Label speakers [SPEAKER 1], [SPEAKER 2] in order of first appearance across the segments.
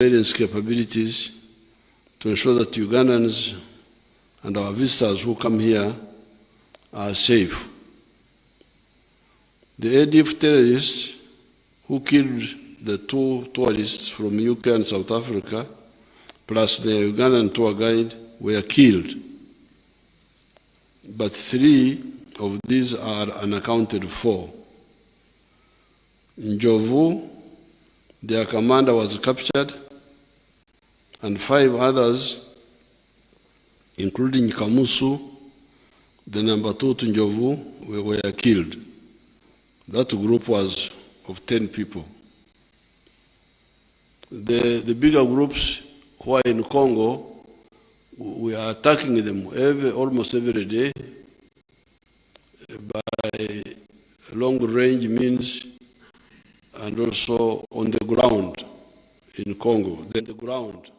[SPEAKER 1] surveillance capabilities to ensure that Ugandans and our visitors who come here are safe. The ADF terrorists who killed the 2 tourists from UK and South Africa, plus the Ugandan tour guide, were killed. But 3 of these are unaccounted for. In Jovu, their commander was captured, and 5 others, including Kamusu, the number 2 to Njovu, were killed. That group was of 10 people. The bigger groups who are in Congo, we are attacking them almost every day by long range means and also on the ground in Congo. Then the ground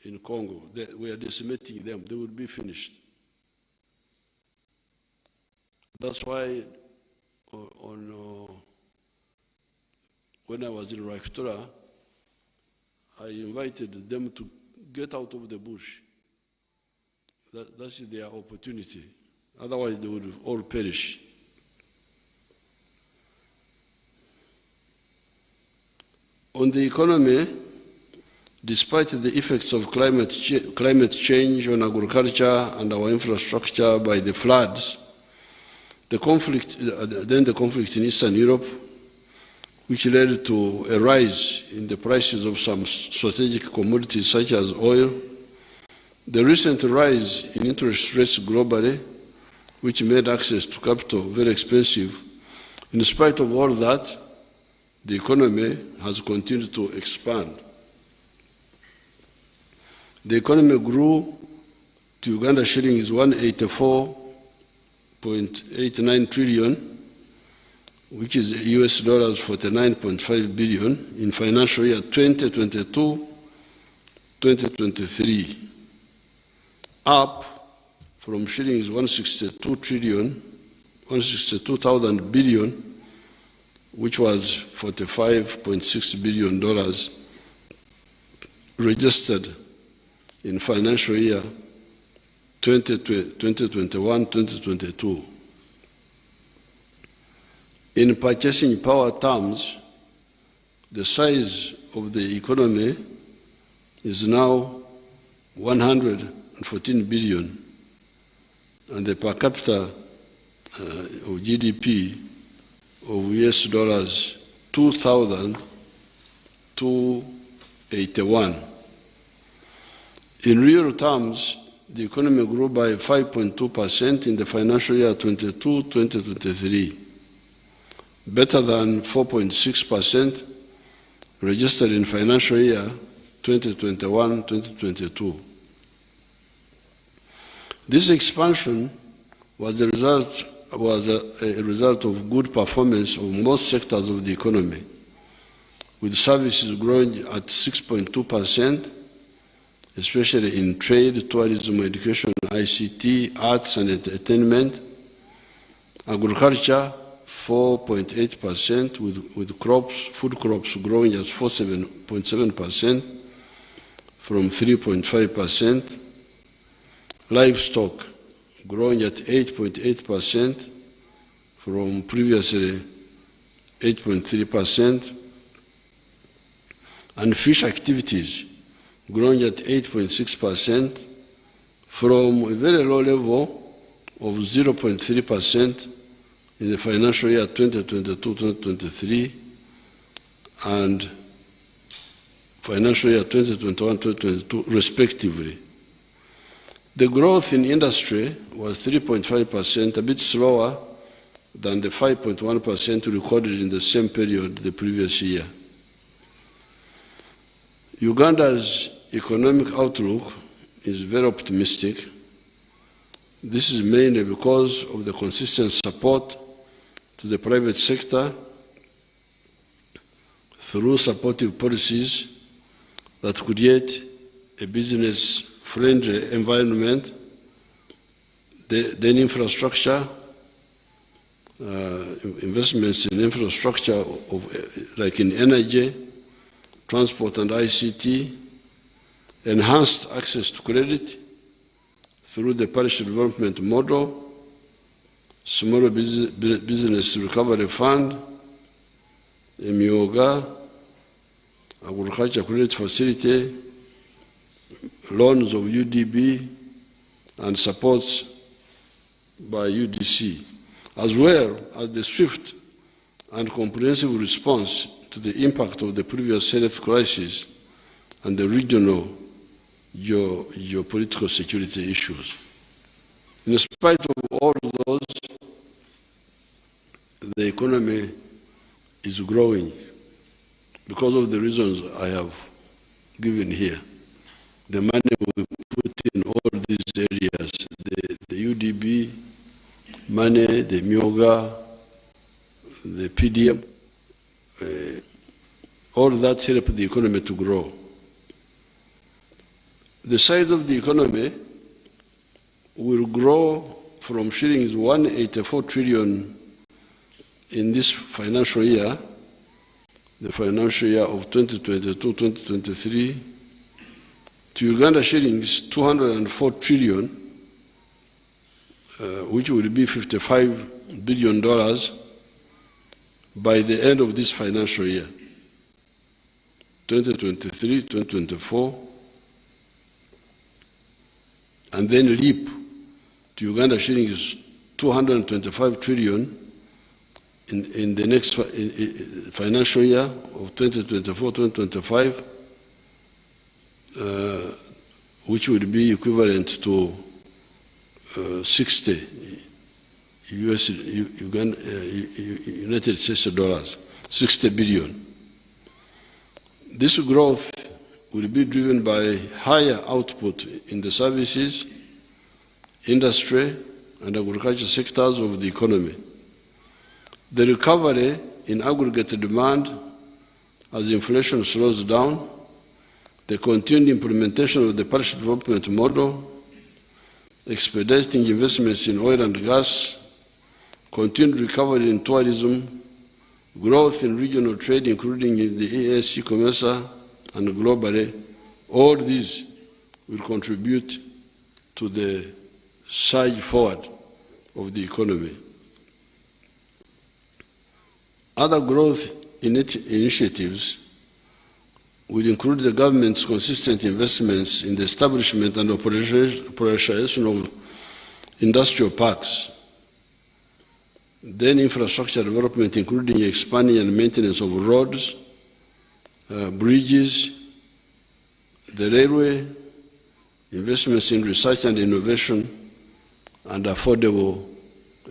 [SPEAKER 1] in Congo, we are decimating them. They will be finished. That's why when I was in Rwakhitura, I invited them to get out of the bush. That's their opportunity. Otherwise, they would all perish. On the economy, despite the effects of climate change on agriculture and our infrastructure by the floods, the conflict in Eastern Europe, which led to a rise in the prices of some strategic commodities such as oil, the recent rise in interest rates globally, which made access to capital very expensive. In spite of all that, the economy has continued to expand. The economy grew to Uganda shillings 184.89 trillion, which is US dollars 49.5 billion in financial year 2022-2023, up from shillings 162,000 billion, which was $45.6 billion registered in financial year 2021-2022. In purchasing power terms, the size of the economy is now 114 billion, and the per capita of GDP of US dollars 2,281. In real terms, the economy grew by 5.2% in the financial year 22-2023, better than 4.6% registered in financial year 2021-2022. This expansion was a result of good performance of most sectors of the economy, with services growing at 6.2%, especially in trade, tourism, education, ICT, arts and entertainment, agriculture 4.8%, with food crops growing at 7.7% from 3.5%, livestock growing at 8.8% from previously 8.3%, and fish activities growing at 8.6% from a very low level of 0.3% in the financial year 2022-2023 and financial year 2021-2022 respectively. The growth in industry was 3.5%, a bit slower than the 5.1% recorded in the same period the previous year. Uganda's economic outlook is very optimistic. This is mainly because of the consistent support to the private sector through supportive policies that create a business-friendly environment, then infrastructure, investments in infrastructure like in energy, transport and ICT, enhanced access to credit through the parish development model, small business recovery fund, Emyoga, agriculture credit facility, loans of UDB, and supports by UDC, as well as the swift and comprehensive response to the impact of the previous health crisis and the regional geopolitical security issues. In spite of all those, the economy is growing because of the reasons I have given here. The money we put in all these areas, the UDB money, the Myoga, the PDM, all that help the economy to grow. The size of the economy will grow from shillings 184 trillion in this financial year, the financial year of 2022-2023, to Uganda shillings 204 trillion, which will be $55 billion by the end of this financial year, 2023-2024, and then leap to Uganda shillings 225 trillion in the next financial year of 2024-2025, which would be equivalent to 60 United States dollars, 60 billion. This growth will be driven by higher output in the services, industry, and agriculture sectors of the economy. The recovery in aggregate demand as inflation slows down, the continued implementation of the parish development model, expediting investments in oil and gas, continued recovery in tourism, growth in regional trade, including in the ASC, COMESA, and globally, all these will contribute to the surge forward of the economy. Other growth initiatives will include the government's consistent investments in the establishment and operation of industrial parks, then infrastructure development, including expanding and maintenance of roads, bridges, the railway, investments in research and innovation, and affordable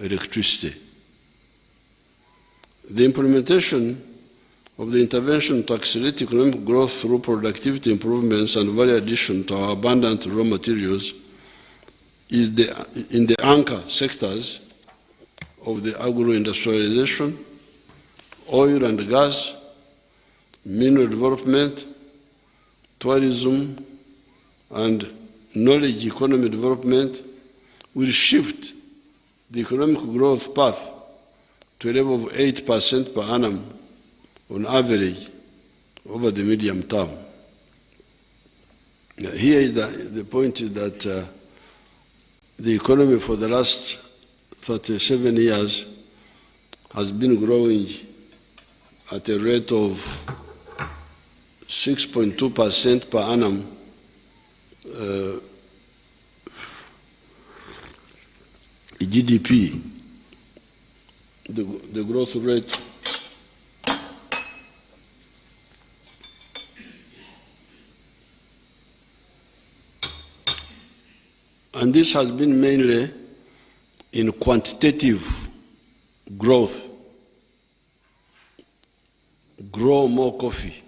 [SPEAKER 1] electricity. The implementation of the intervention to accelerate economic growth through productivity improvements and value addition to our abundant raw materials is in the anchor sectors of the agro-industrialization, oil and gas, mineral development, tourism, and knowledge economy development will shift the economic growth path to a level of 8% per annum on average over the medium term. Here is the point is that the economy for the last 37 years has been growing at a rate of 6.2% per annum GDP, the growth rate and this has been mainly in quantitative growth. Grow more coffee,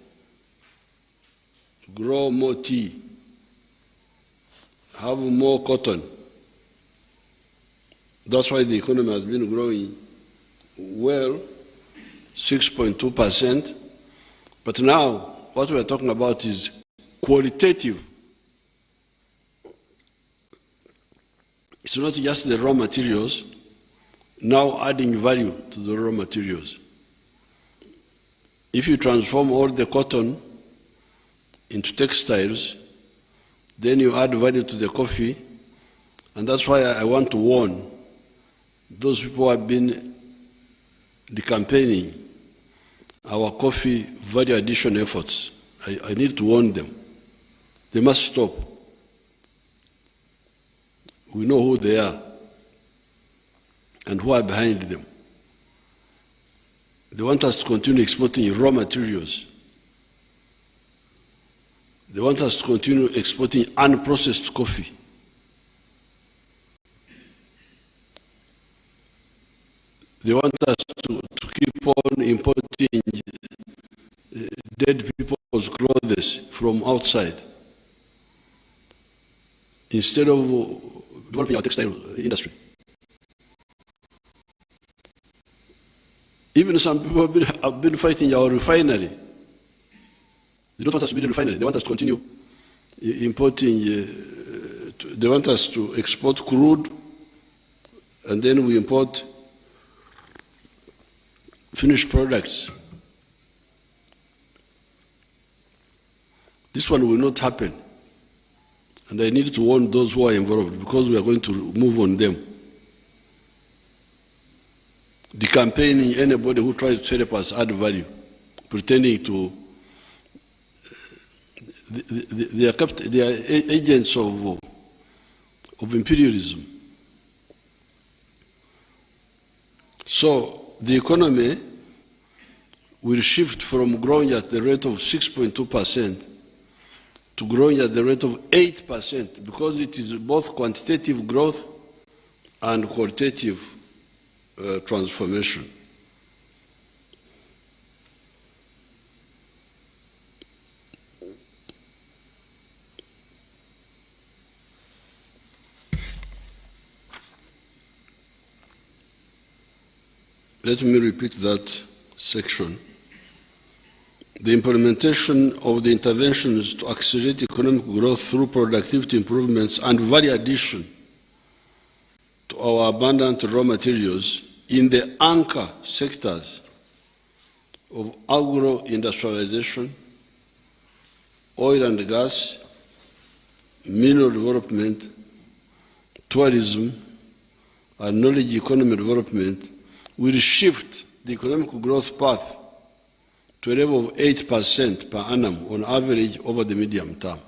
[SPEAKER 1] grow more tea, have more cotton. That's why the economy has been growing well, 6.2%. But now, what we are talking about is qualitative. It's not just the raw materials, now adding value to the raw materials. If you transform all the cotton into textiles, then you add value to the coffee, and that's why I want to warn those people who have been campaigning our coffee value addition efforts. I need to warn them. They must stop. We know who they are and who are behind them. They want us to continue exporting raw materials. They want us to continue exporting unprocessed coffee. They want us to keep on importing dead people's clothes from outside instead of developing our textile industry. Even some people have been fighting our refinery. They don't want us to build a refinery. They want us to continue importing. They want us to export crude, and then we import finished products. This one will not happen. And I need to warn those who are involved, because we are going to move on them. Decampaigning anybody who tries to help us add value, pretending to they are agents of imperialism. So the economy will shift from growing at the rate of 6.2% to growing at the rate of 8%, because it is both quantitative growth and qualitative transformation. Let me repeat that section. The implementation of the interventions to accelerate economic growth through productivity improvements and value addition to our abundant raw materials in the anchor sectors of agro-industrialization, oil and gas, mineral development, tourism, and knowledge economy development will shift the economic growth path to a level of 8% per annum on average over the medium term.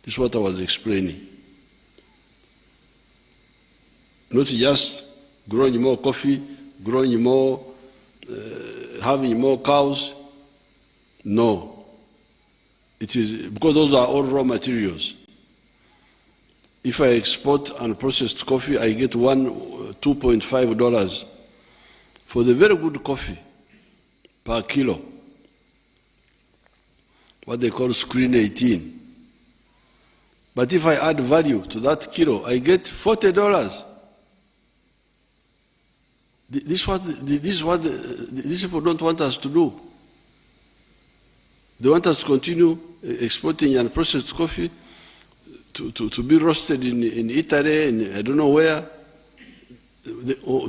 [SPEAKER 1] This is what I was explaining. Not just growing more coffee, growing more, having more cows. No. It is because those are all raw materials. If I export unprocessed coffee, I get $2.5 for the very good coffee per kilo, what they call screen 18. But if I add value to that kilo, I get $40. This is what these people don't want us to do. They want us to continue exporting unprocessed coffee to be roasted in Italy and I don't know where.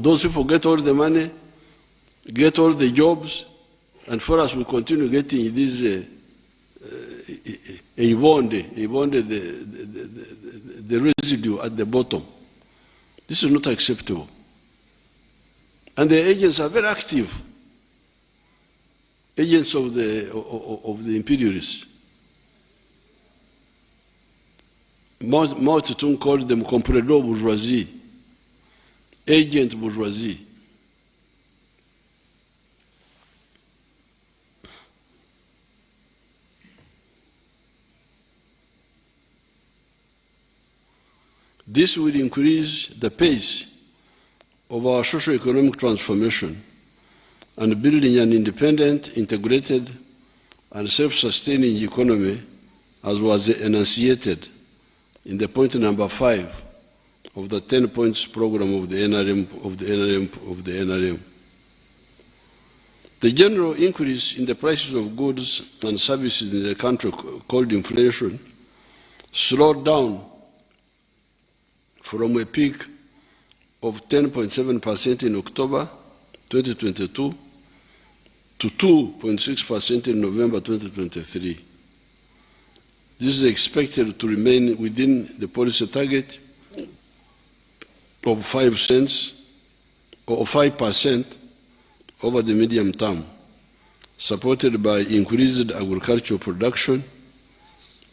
[SPEAKER 1] Those people get all the money, get all the jobs, and for us we continue getting these the residue at the bottom. This is not acceptable. And the agents are very active, agents of the imperialists. Mao Zedong called them comprador bourgeoisie, agent bourgeoisie. This will increase the pace of our socio-economic transformation and building an independent, integrated, and self-sustaining economy, as was enunciated in the point number 5 of the 10 points program of the NRM. The general increase in the prices of goods and services in the country, called inflation, slowed down from a peak of 10.7% in October 2022 to 2.6% in November 2023. This is expected to remain within the policy target of 5% over the medium term, supported by increased agricultural production,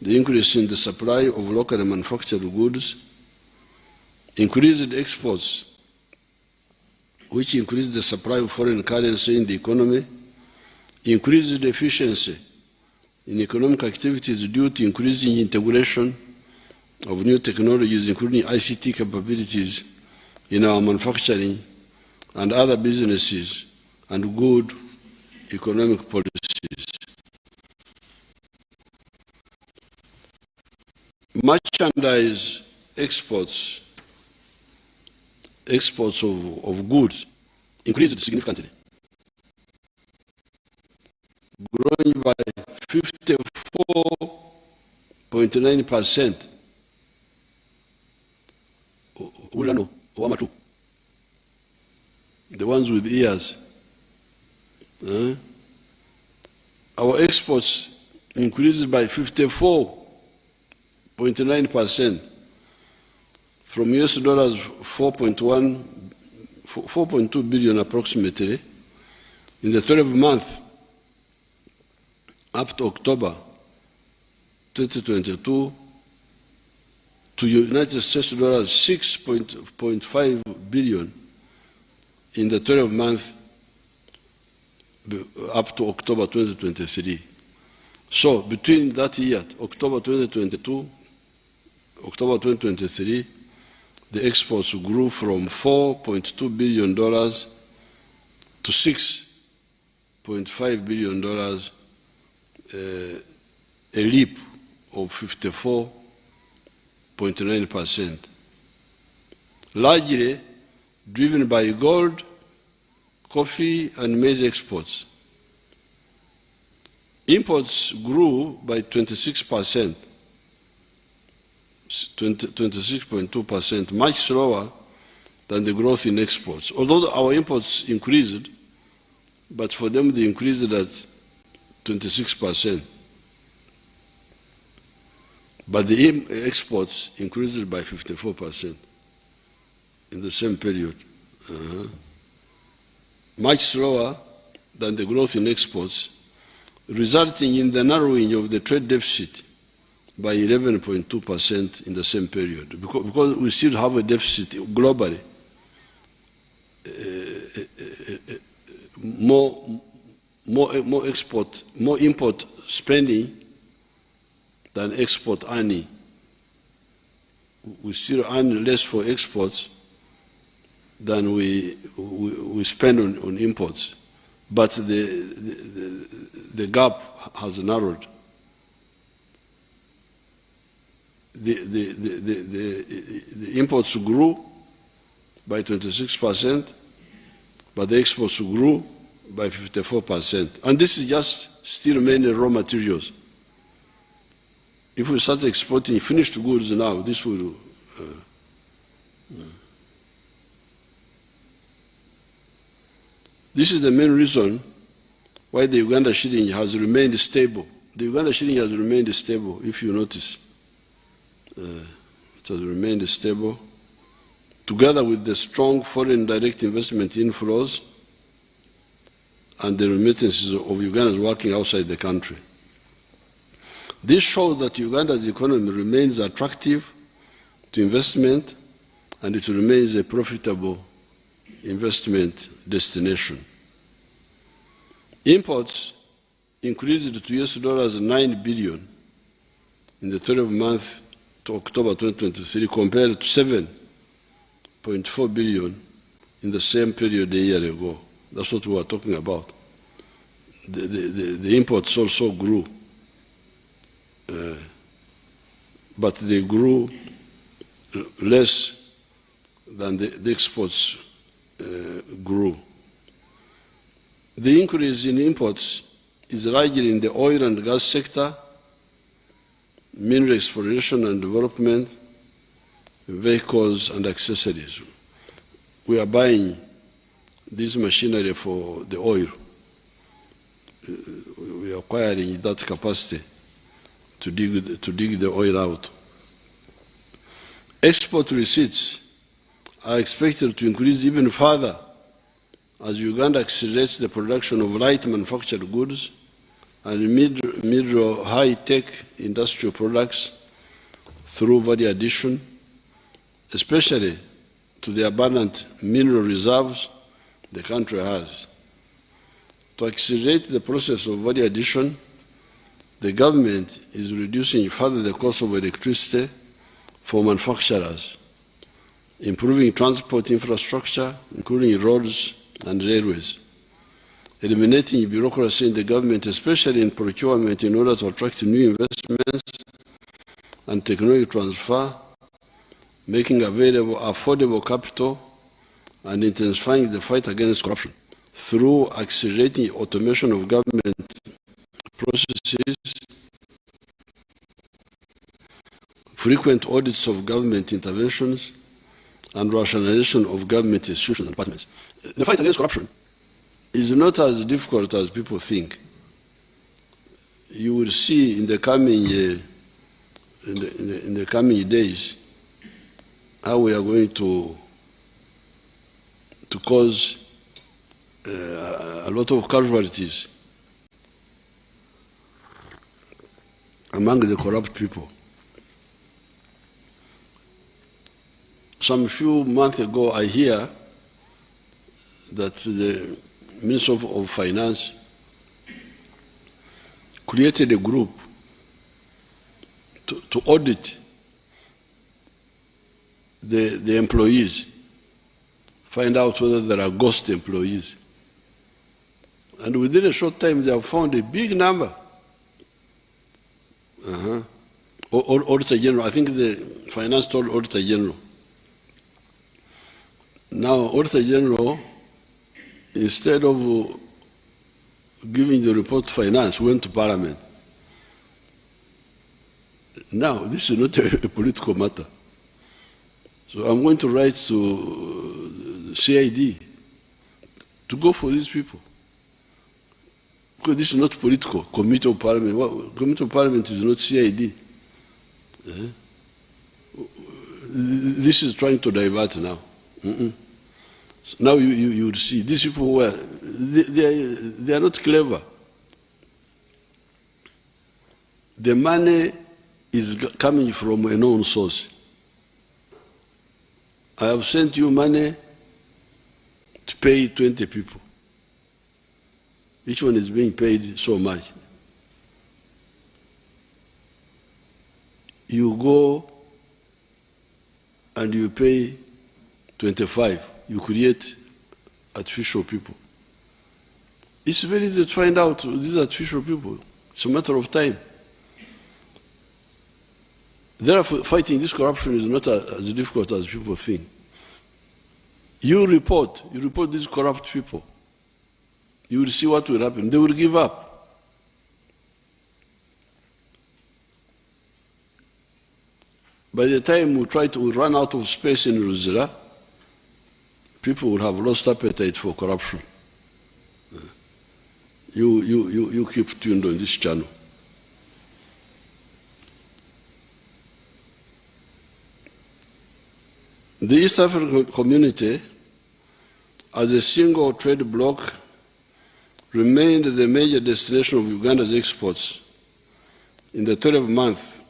[SPEAKER 1] the increase in the supply of locally manufactured goods, increased exports, which increased the supply of foreign currency in the economy, increased efficiency in economic activities due to increasing integration of new technologies, including ICT capabilities in our manufacturing and other businesses, and good economic policies. Merchandise exports of goods increased significantly, growing by 54.9%. The ones with ears. Our exports increased by 54.9% from US dollars 4.2 billion approximately in the 12 months up to October 2022 to United States dollars 6.5 billion in the 12 months up to October 2023. So between that year, October 2022, October 2023, the exports grew from $4.2 billion to $6.5 billion, a leap of 54.9%, largely driven by gold, coffee, and maize exports. Imports grew by 26%, 26.2%, much slower than the growth in exports. Although our imports increased, but for them they increased at 26%. But the exports increased by 54% in the same period. Much slower than the growth in exports, resulting in the narrowing of the trade deficit by 11.2% in the same period. Because we still have a deficit globally, more import spending than export earning. We still earn less for exports than we spend on imports, but the gap has narrowed. The imports grew by 26%, but the exports grew by 54%. And this is just still mainly raw materials. If we start exporting finished goods now, this will... This is the main reason why the Uganda shilling has remained stable. The Uganda shilling has remained stable, if you notice. It has remained stable, together with the strong foreign direct investment inflows and the remittances of Ugandans working outside the country. This shows that Uganda's economy remains attractive to investment, and it remains a profitable investment destination. Imports increased to US dollars 9 billion in the 12 months to October 2023 compared to 7.4 billion in the same period a year ago. That's what we were talking about. The imports also grew, but they grew less than the exports grew. The increase in imports is largely in the oil and gas sector, mineral exploration and development, vehicles and accessories. We are buying this machinery for the oil. We are acquiring that capacity to dig the oil out. Export receipts are expected to increase even further as Uganda accelerates the production of light manufactured goods and mid or high-tech industrial products through value addition, especially to the abundant mineral reserves the country has. To accelerate the process of value addition, the government is reducing further the cost of electricity for manufacturers, improving transport infrastructure, including roads and railways, eliminating bureaucracy in the government, especially in procurement, in order to attract new investments and technology transfer, making available affordable capital, and intensifying the fight against corruption through accelerating automation of government processes, frequent audits of government interventions, and rationalization of government institutions and departments. The fight against corruption is not as difficult as people think. You will see in the coming days how we are going to cause a lot of casualties among the corrupt people. Some few months ago, I hear that the Minister of Finance created a group to audit the employees, find out whether there are ghost employees. And within a short time, they have found a big number. Auditor General, I think the Finance told Auditor General. Now, Auditor General, instead of giving the report to Finance, went to Parliament. Now, this is not a political matter. So I'm going to write to CID to go for these people. Because this is not political. Committee of Parliament. Well, Committee of Parliament is not CID. This is trying to divert now. Now you would see these people they are not clever. The money is coming from a known source. I have sent you money to pay 20 people. Each one is being paid so much. You go and you pay 25. You create artificial people. It's very easy to find out these artificial people. It's a matter of time. Therefore, fighting this corruption is not as difficult as people think. You report these corrupt people. You will see what will happen. They will give up. By the time we run out of space in Luzira, people will have lost appetite for corruption. You keep tuned on this channel. The East African community, as a single trade bloc, remained the major destination of Uganda's exports in the 12 months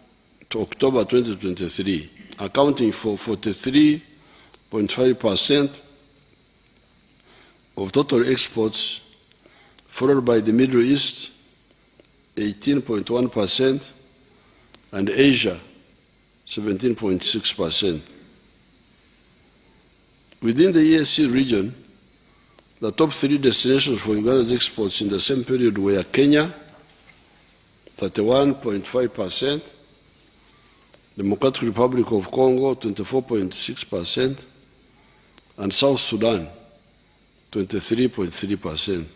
[SPEAKER 1] to October 2023, accounting for 43.5% of total exports, followed by the Middle East, 18.1%, and Asia, 17.6%. Within the EAC region, the top 3 destinations for Uganda's exports in the same period were Kenya, 31.5%, Democratic Republic of Congo, 24.6%, and South Sudan, 23.3%.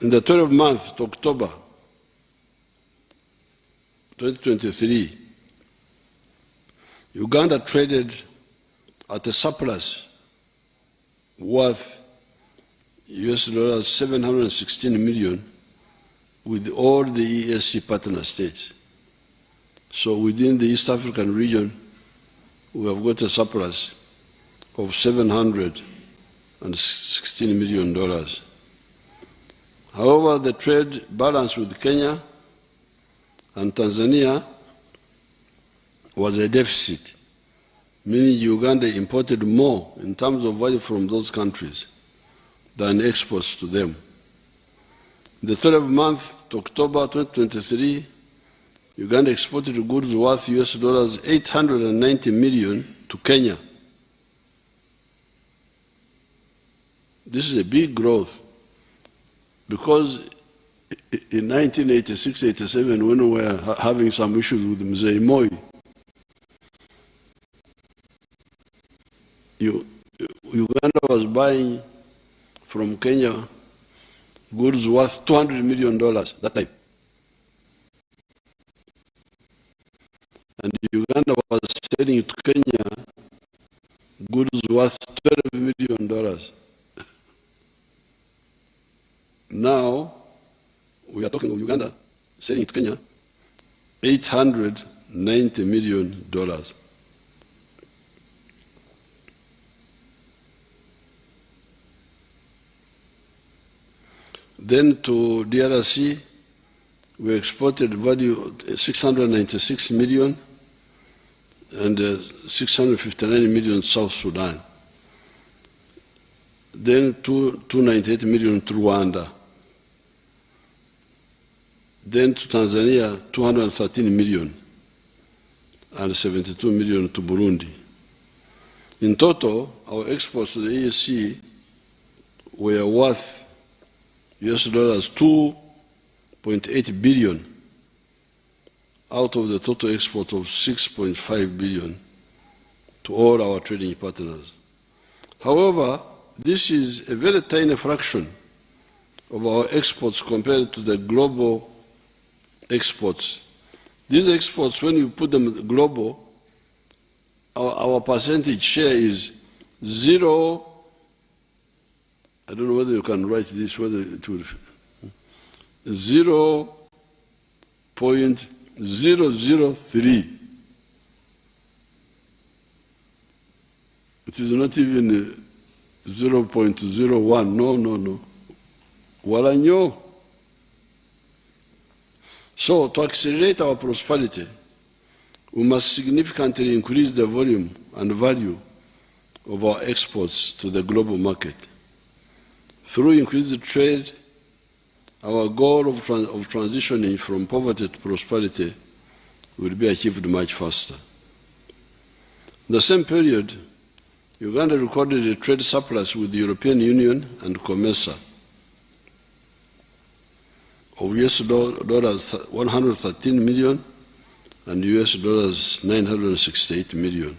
[SPEAKER 1] In the 12 months to October 2023, Uganda traded at a surplus worth US$716 million with all the EAC partner states. So within the East African region, we have got a surplus of $716 million. However, the trade balance with Kenya and Tanzania was a deficit, meaning Uganda imported more in terms of value from those countries than exports to them. In the 12th month to October 2023, Uganda exported goods worth $890 million to Kenya. This is a big growth because in 1986-87, when we were having some issues with Mzee Moi, Uganda was buying from Kenya goods worth $200 million that time. And Uganda was selling to Kenya goods worth $12 million. Now, we are talking of Uganda selling to Kenya $890 million. Then to DRC, we exported value $696 million and $659 million South Sudan. Then $298 million to Rwanda. Then to Tanzania, $213 million and $72 million to Burundi. In total, our exports to the EAC were worth $2.8 billion out of the total export of $6.5 billion to all our trading partners. However, this is a very tiny fraction of our exports compared to the global exports. These exports, when you put them global, our percentage share is 0. I don't know whether you can write this, whether it will 0.003. It is not even 0.01. No. Walanyo. So, to accelerate our prosperity, we must significantly increase the volume and value of our exports to the global market. Through increased trade, our goal of transitioning from poverty to prosperity will be achieved much faster. In the same period, Uganda recorded a trade surplus with the European Union and COMESA of $113 million and $968 million.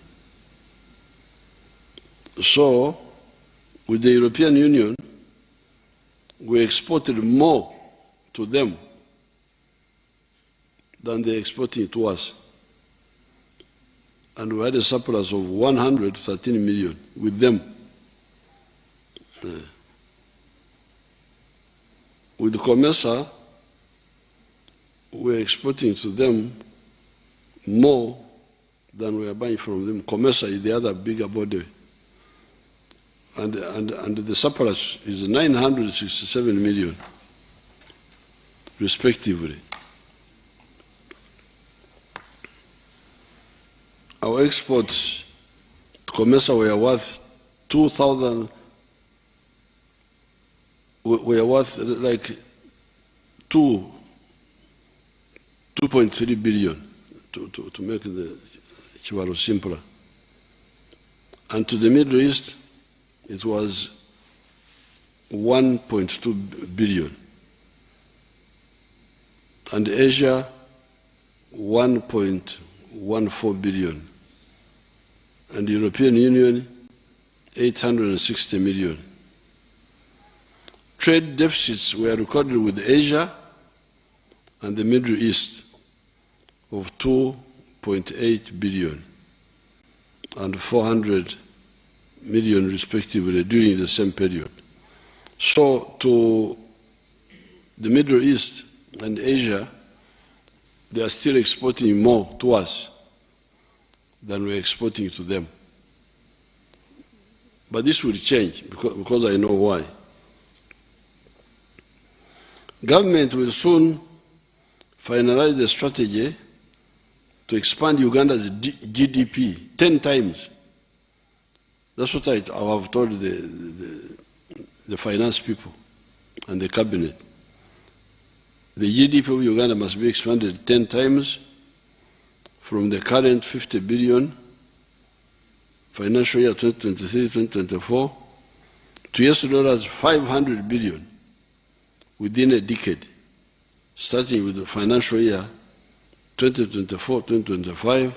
[SPEAKER 1] So, with the European Union, we exported more to them than they exported to us. And we had a surplus of $113 million with them. With COMESA, we're exporting to them more than we are buying from them. COMESA is the other bigger body. And the surplus is $967 million, respectively. Our exports to COMESA were worth like $2.3 billion to make the Chiwaro simpler. And to the Middle East, it was $1.2 billion. And Asia, $1.14 billion. And the European Union, $860 million. Trade deficits were recorded with Asia and the Middle East of $2.8 billion and $400 million respectively during the same period. So to the Middle East, and Asia, they are still exporting more to us than we're exporting to them. But this will change because I know why. Government will soon finalize the strategy to expand Uganda's GDP 10 times. That's what I have told the finance people and the cabinet. The GDP of Uganda must be expanded 10 times from the current 50 billion financial year 2023-2024 to US $500 billion within a decade, starting with the financial year 2024-2025,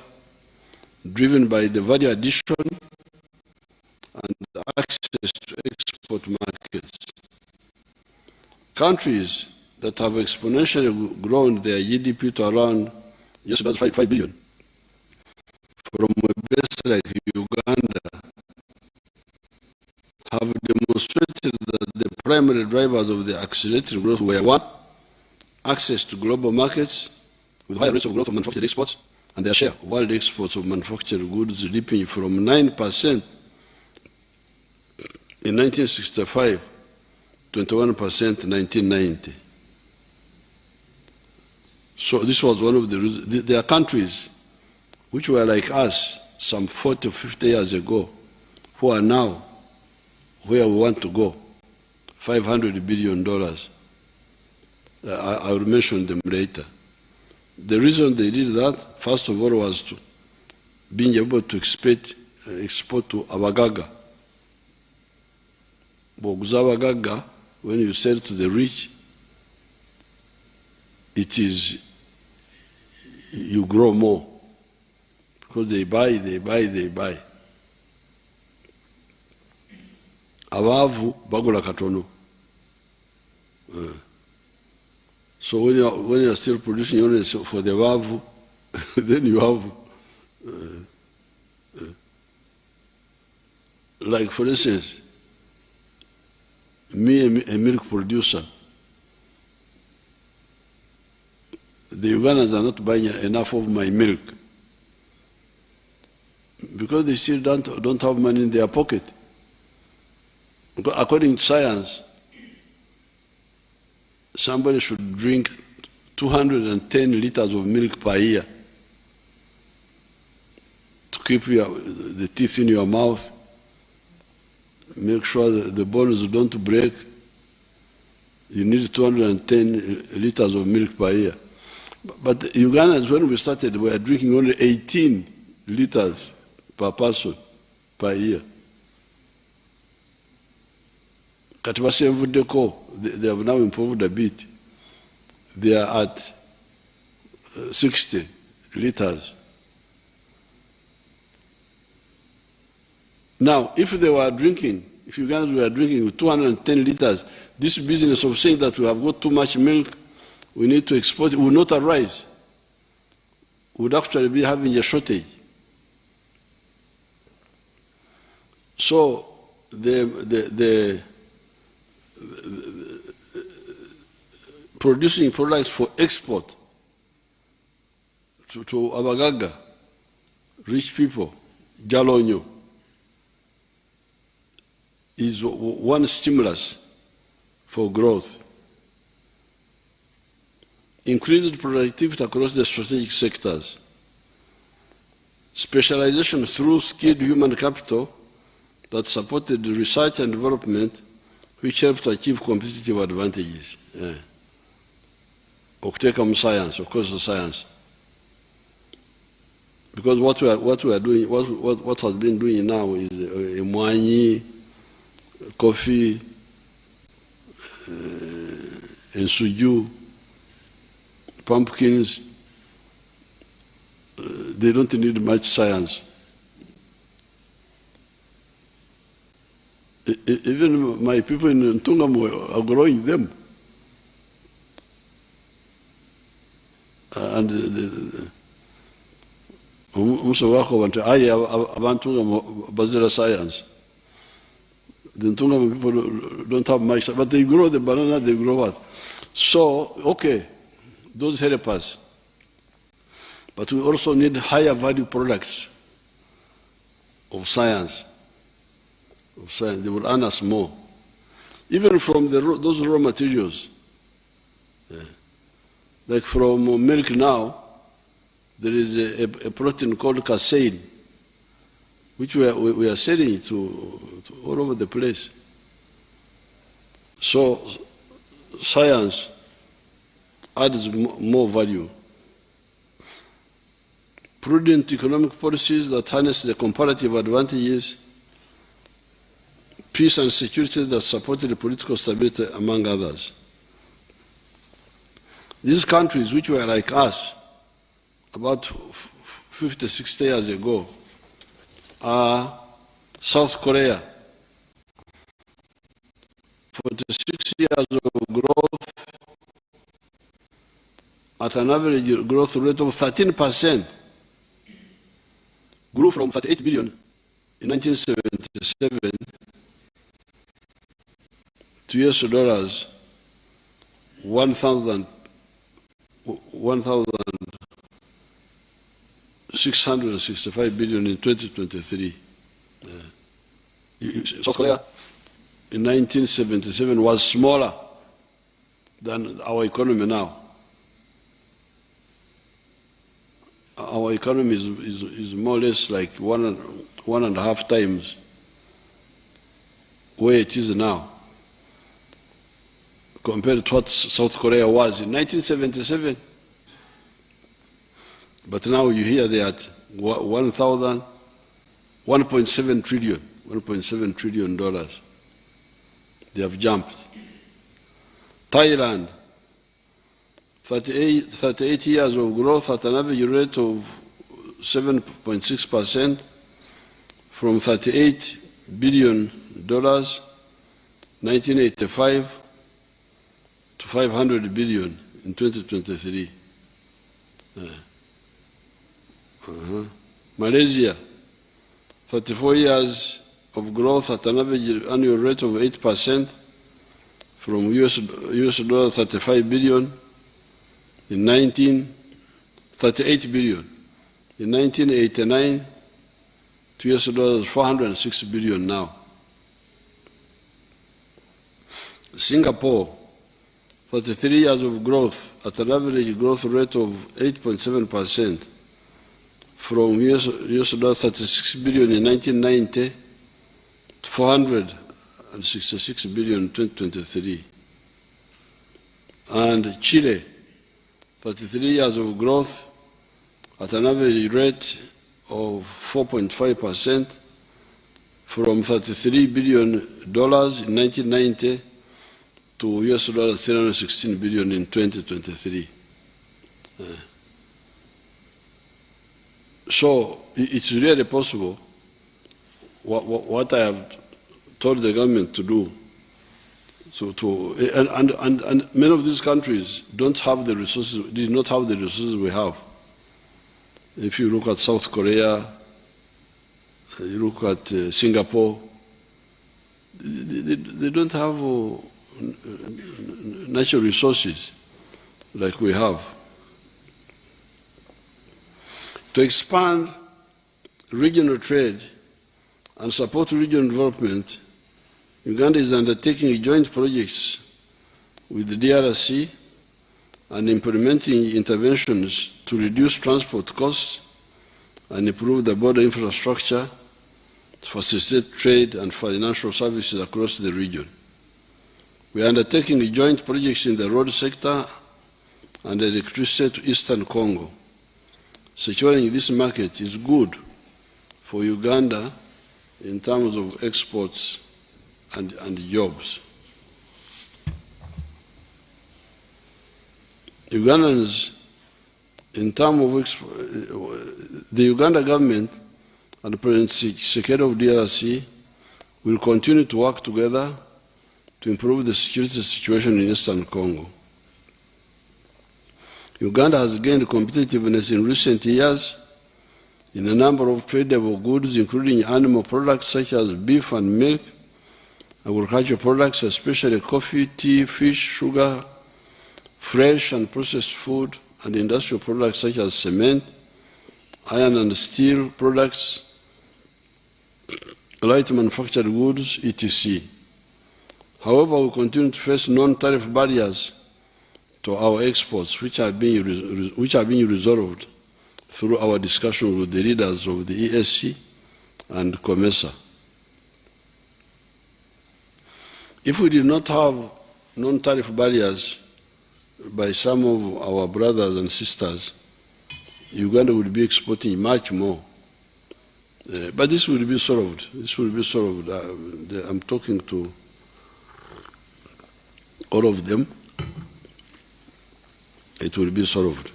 [SPEAKER 1] driven by the value addition and access to export markets. Countries that have exponentially grown their GDP to around $5 billion from a base like Uganda have demonstrated that the primary drivers of the accelerated growth were: one, access to global markets with high rates of growth of manufactured exports, and their share of world exports of manufactured goods leaping from 9% in 1965 to 21% in 1990. So this was one of the reasons. There are countries which were like us some 40 or 50 years ago, who are now where we want to go, $500 billion. I will mention them later. The reason they did that, first of all, was to being able to export to Abagaga. Abagaga, when you sell to the rich, it is, you grow more. Because they buy. Abavu bagula katono. So when you are still producing only for the abavu, then you have, like for instance, me, a milk producer, the Ugandans are not buying enough of my milk because they still don't have money in their pocket. According to science, somebody should drink 210 liters of milk per year to keep the teeth in your mouth, make sure that the bones don't break. You need 210 liters of milk per year. But Ugandans, when we started, we were drinking only 18 liters per person per year. They have now improved a bit. They are at 60 liters. Now, if Ugandans were drinking with 210 liters, this business of saying that we have got too much milk, we need to export it, will not arise. We would actually be having a shortage. So the producing products for export to Abagaga, rich people, Jalonyo, is one stimulus for growth. Increased productivity across the strategic sectors, specialization through skilled human capital that supported research and development, which helped to achieve competitive advantages. Okuteka science, of course, the science. Because what we are doing, what has been doing now is Imwanyi, coffee, and suju, pumpkins. They don't need much science. Even my people in Ntungamo are growing them. And abantu bazira science. The Ntungamo people don't have much, but they grow the banana, they grow what? So, okay, those help us. But we also need higher value products of science. They will earn us more. Even from those raw materials. Yeah. Like from milk now, there is a protein called casein, which we are selling to all over the place. So science adds more value. Prudent economic policies that harness the comparative advantages, peace and security that support the political stability, among others. These countries which were like us about 50, 60 years ago are South Korea, 46 years of growth at an average growth rate of 13%, grew from 38 billion in 1977 to US $1,665 billion in 2023. South Korea in 1977 was smaller than our economy now. Our economy is more or less like one and a half times where it is now, compared to what South Korea was in 1977. But now you hear they are at $1.7 trillion. They have jumped. Thailand, 38 years of growth at an average rate of 7.6%, from $38 billion 1985 to 500 billion in 2023. Malaysia, 34 years of growth at an average annual rate of 8%, from US $35 billion in 38 billion in 1989 to US $406 billion now. Singapore, 33 years of growth at an average growth rate of 8.7%, from US $36 billion in 1990 to 466 billion in 2023. And Chile, 33 years of growth at an average rate of 4.5%, from $33 billion in 1990 to US $316 billion in 2023. So it's really possible what I have told the government to do. And many of these countries don't have the resources, did not have the resources we have. If you look at South Korea, you look at Singapore, they don't have natural resources like we have. To expand regional trade and support regional development, Uganda is undertaking joint projects with the DRC and implementing interventions to reduce transport costs and improve the border infrastructure to facilitate trade and financial services across the region. We are undertaking joint projects in the road sector and electricity to Eastern Congo. Securing this market is good for Uganda in terms of exports and jobs. Ugandans, in terms of the Uganda government and President Tshisekedi of DRC will continue to work together to improve the security situation in Eastern Congo. Uganda has gained competitiveness in recent years in a number of tradable goods, including animal products such as beef and milk, agricultural products, especially coffee, tea, fish, sugar, fresh and processed food and industrial products such as cement, iron and steel products, light manufactured goods, etc. However, we continue to face non-tariff barriers to our exports, which are being resolved through our discussion with the leaders of the ESC and COMESA. If we did not have non-tariff barriers by some of our brothers and sisters, Uganda would be exporting much more. But this will be solved. This will be solved. I'm talking to all of them. It will be solved.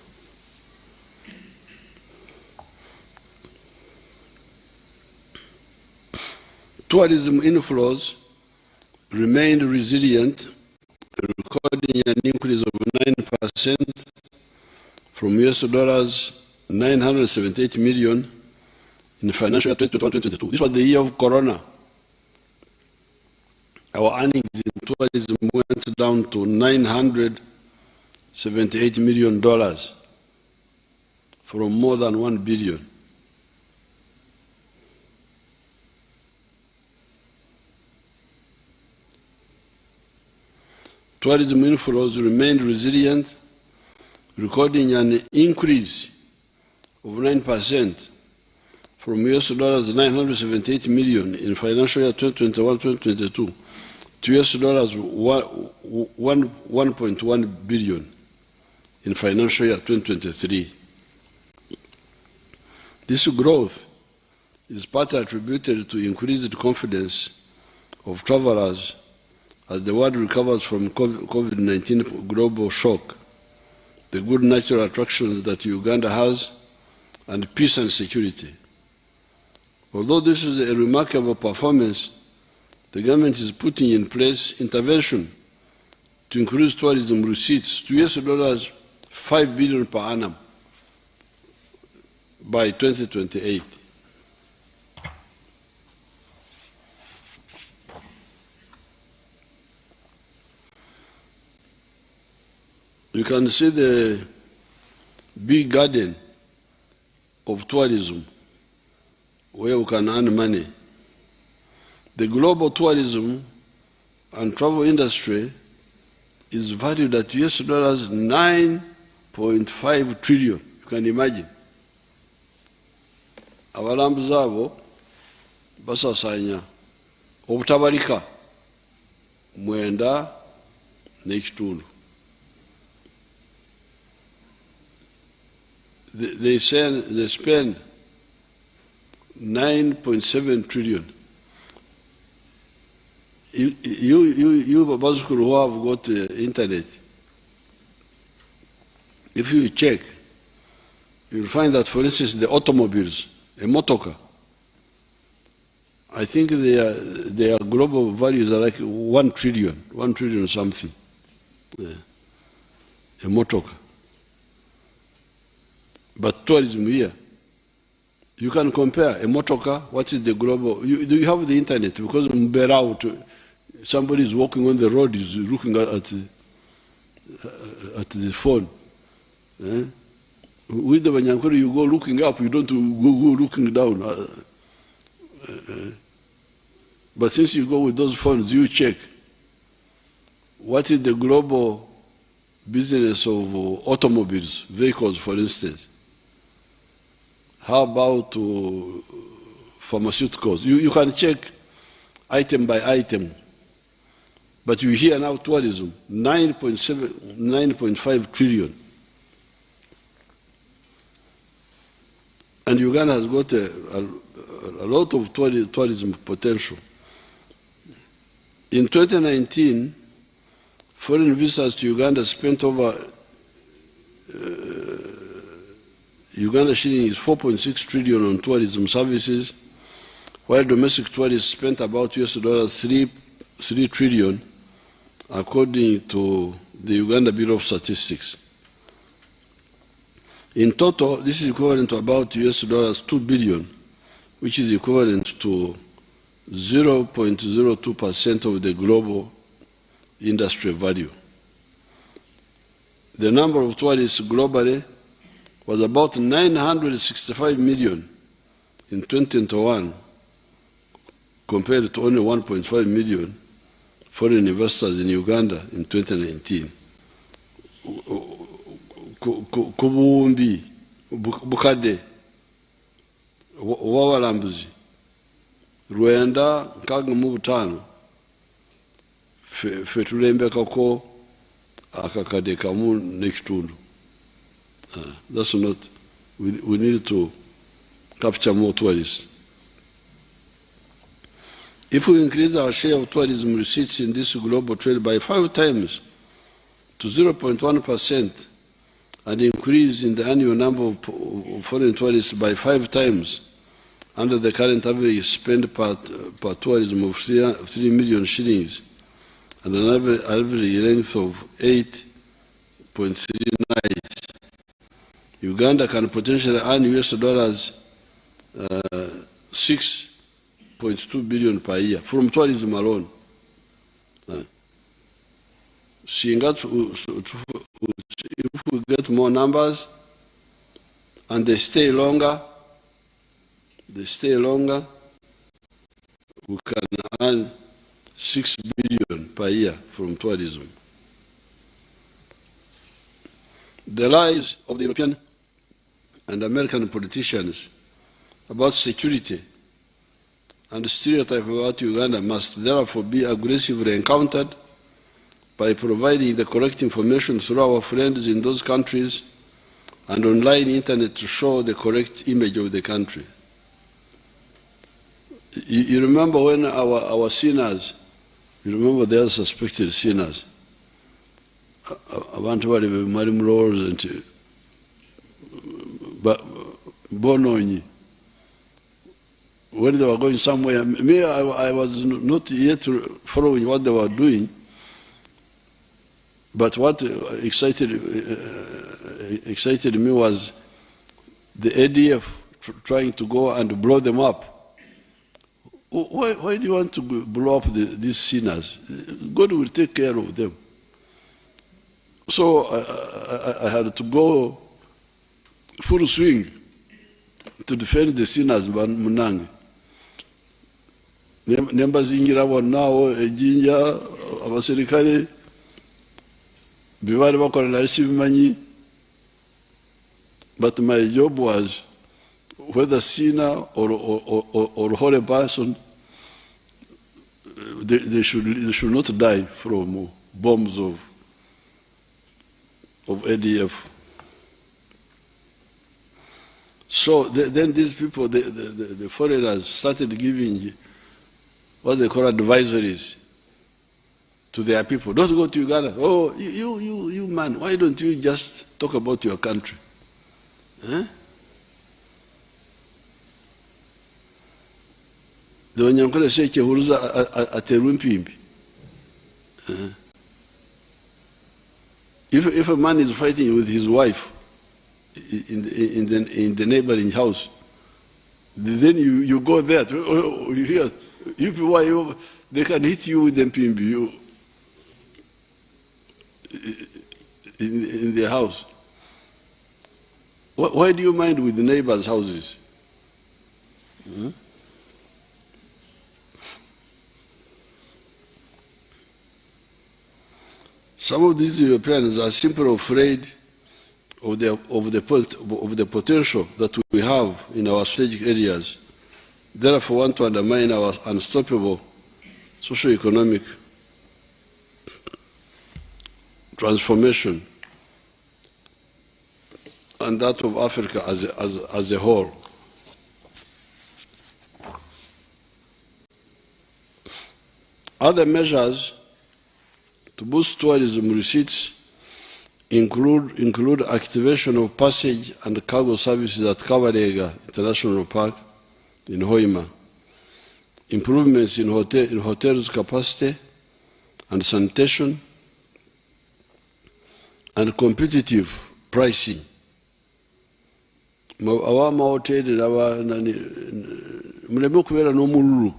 [SPEAKER 1] Tourism inflows remained resilient, recording an increase of 9% from $978 million in financial year 2021-2022. This was the year of Corona. Our earnings in tourism went down to $978 million from more than $1 billion. Tourism inflows remained resilient, recording an increase of 9% from $978 million in financial year 2021-2022 to $1.1 billion in financial year 2023. This growth is partly attributed to increased confidence of travelers as the world recovers from COVID-19 global shock, the good natural attractions that Uganda has, and peace and security. Although this is a remarkable performance, the government is putting in place intervention to increase tourism receipts to $5 billion per annum by 2028. You can see the big garden of tourism where we can earn money. The global tourism and travel industry is valued at $9.5 trillion. You can imagine. Abalambuzi abo basasanya obutabalika mwenda n'ekitundu. They spend 9.7 trillion. You Bazukuru who have got internet, if you check, you'll find that, for instance, the automobiles, a motorcar, I think their global values are like 1 trillion something. A motorcar. But tourism here, you can compare a motorcar, what is the global, do you have the internet? Because somebody is walking on the road, is looking at the phone. With the Banyankuru, you go looking up, you don't go looking down. But since you go with those phones, you check. What is the global business of automobiles, vehicles, for instance? How about pharmaceuticals? You can check item by item. But you hear now tourism, 9.5 trillion. And Uganda has got a lot of tourism potential. In 2019, foreign visitors to Uganda spent over Uganda shilling is 4.6 trillion on tourism services, while domestic tourists spent about $3 trillion, according to the Uganda Bureau of Statistics. In total, this is equivalent to about $2 billion, which is equivalent to 0.02% of the global industry value. the number of tourists globally was about 965 million in 2021, compared to only 1.5 million foreign investors in Uganda in 2019. Kubumbi, Bukade, Wawalambuzi, Rwanda, Kagamubutano, Fetulembe Kako, Akakade Kamu Nekitundu. That's not, we need to capture more tourists. If we increase our share of tourism receipts in this global trade by 5 times to 0.1% and increase in the annual number of foreign tourists by 5 times under the current average spend per tourism of 3 million shillings and an average length of 8.3 nights, Uganda can potentially earn US dollars 6.2 billion per year from tourism alone. If we get more numbers and they stay longer, we can earn 6 billion per year from tourism. The lies of the European and American politicians about security and stereotype about Uganda must therefore be aggressively encountered by providing the correct information through our friends in those countries and online internet to show the correct image of the country. You remember when our sinners, you remember the other suspected sinners, abantu bali bali mu roles nti bononyi, when they were going somewhere, me, I was not yet following what they were doing, but what excited me was the ADF trying to go and blow them up. Why do you want to blow up these sinners? God will take care of them. So I had to go full swing to defend the sinners munange. Nembazingira wonao ejinja abasirikale bibali bakora na sibimanyi, but my job was whether sinner or holy person, they should not die from bombs of ADF. So then these people, the foreigners, started giving what they call advisories to their people. Don't go to Uganda. Oh, you man, why don't you just talk about your country? Huh? The Wanyankole say Chehuruza aterumpimbi. If a man is fighting with his wife in the neighboring house, then you go there. You hear, you people, they can hit you with mpimbi in their house. Why do you mind with the neighbors' houses? Some of these Europeans are simply afraid of the potential that we have in our strategic areas, therefore want to undermine our unstoppable socio-economic transformation and that of Africa as a whole. Other measures to boost tourism receipts include activation of passage and cargo services at Kabarega International Park in Hoima, improvements in hotels' capacity and sanitation, and competitive pricing. Our mahoteli muleme okubeera n'omululu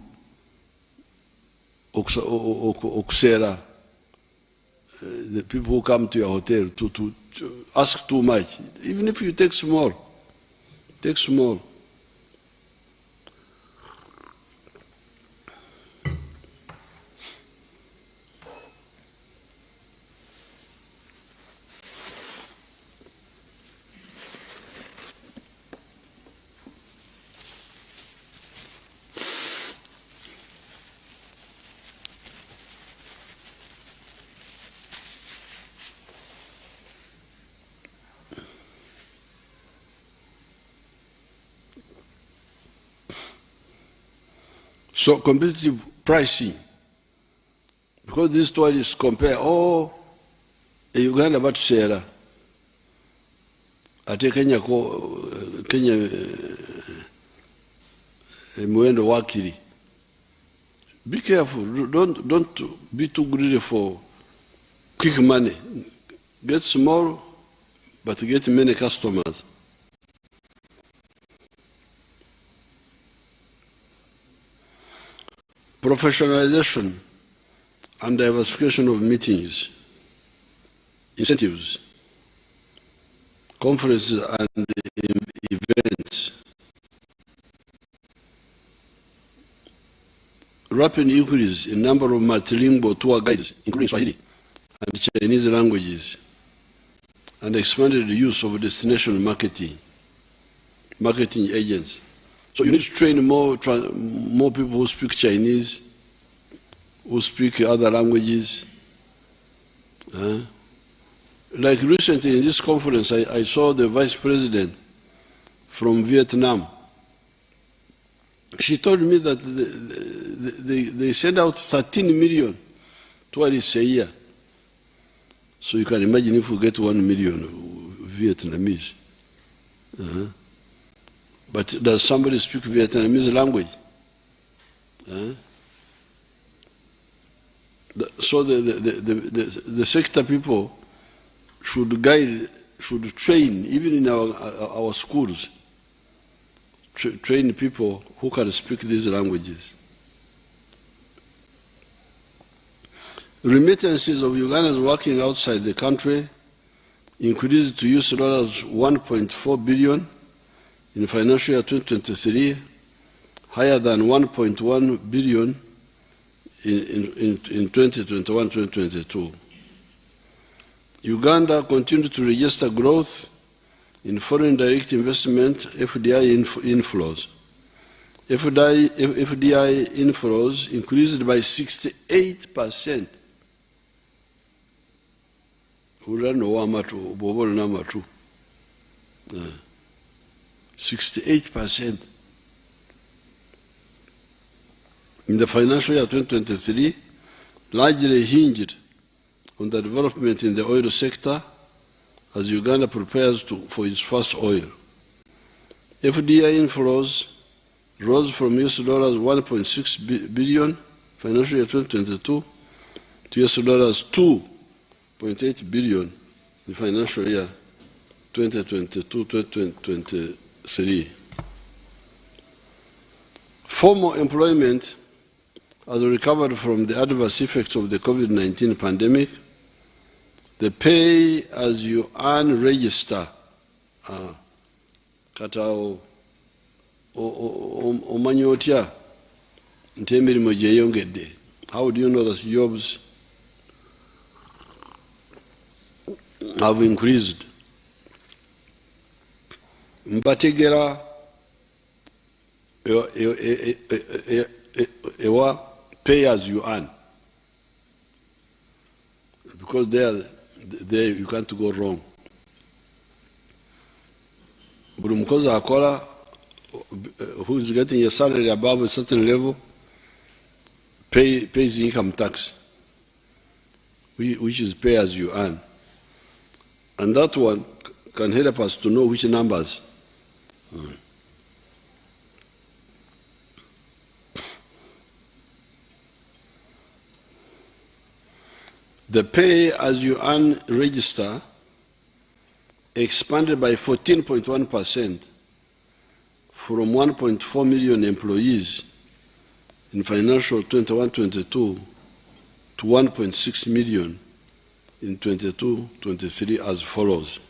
[SPEAKER 1] okusera the people who come to your hotel to ask too much. Even if you take small, take small. So competitive pricing, because these tourists compare, Uganda batu sera, ate Kenya mwendo wakiri. Be careful, don't be too greedy for quick money. Get small, but get many customers. Professionalization and diversification of meetings, incentives, conferences and events. Rapid increase in number of multilingual tour guides, including Swahili and Chinese languages, and expanded use of destination marketing agents. So you need to train more people who speak Chinese, who speak other languages. Like recently in this conference, I saw the vice president from Vietnam. She told me that they send out 13 million tourists a year. So you can imagine if we get 1 million Vietnamese. But does somebody speak Vietnamese language? So the sector people should guide, should train, even in our schools, train people who can speak these languages. Remittances of Ugandans working outside the country increased to $1.4 billion in financial year 2023, higher than 1.1 billion in 2021-2022. Uganda continued to register growth in foreign direct investment (FDI) inflows. FDI inflows increased by 68%. 68%. In the financial year 2023, largely hinged on the development in the oil sector as Uganda prepares for its first oil. FDI inflows rose from $1.6 billion financial year 2022 to $2.8 billion in financial year 2022-2023. Formal employment has recovered from the adverse effects of the COVID-19 pandemic. The pay-as-you-earn register, kata omanyi otya nti emirimu gyeyongedde. How do you know that jobs have increased? Mbategera ewa pay as you earn, because there you can't go wrong. Buli mukozi akola who is getting a salary above a certain level pays income tax, which is pay as you earn, and that one can help us to know which numbers. The pay-as-you-earn register expanded by 14.1% from 1.4 million employees in financial 21-22 to 1.6 million in 22-23 as follows.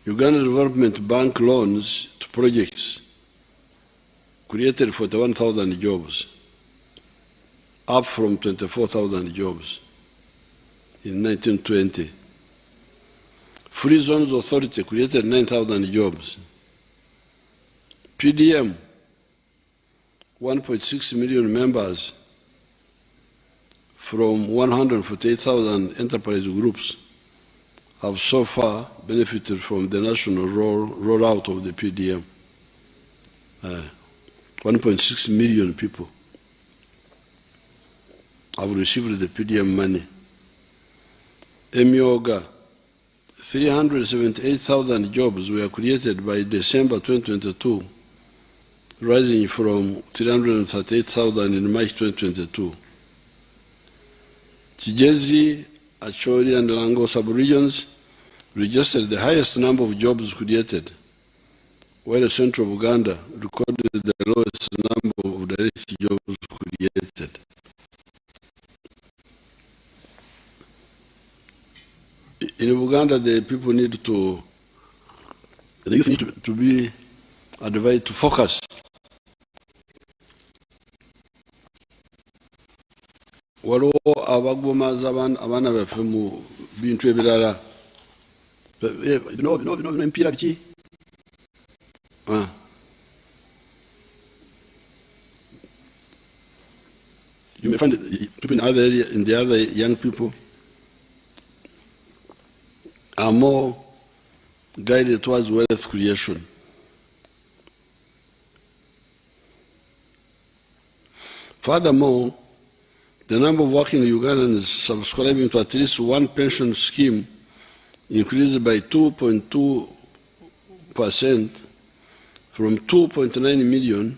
[SPEAKER 1] Uganda Development Bank loans to projects created 41,000 jobs, up from 24,000 jobs in 1920. Free Zones Authority created 9,000 jobs. PDM, 1.6 million members from 148,000 enterprise groups have so far benefited from the national rollout of the PDM. 1.6 million people have received the PDM money. Emyoga, 378,000 jobs were created by December 2022, rising from 338,000 in March 2022. Kigezi, Acholi and Lango sub-regions registered the highest number of jobs created, while the central of Uganda recorded the lowest number of direct jobs created. In Uganda, the people need to, the youth need to be advised to focus waliwo abagumaza abaana baffe mu bintu ebirala bino empiira biki you may find people in the other young people are more guided towards wealth creation. Furthermore, the number of working Ugandans subscribing to at least one pension scheme increased by 2.2% from 2.9 million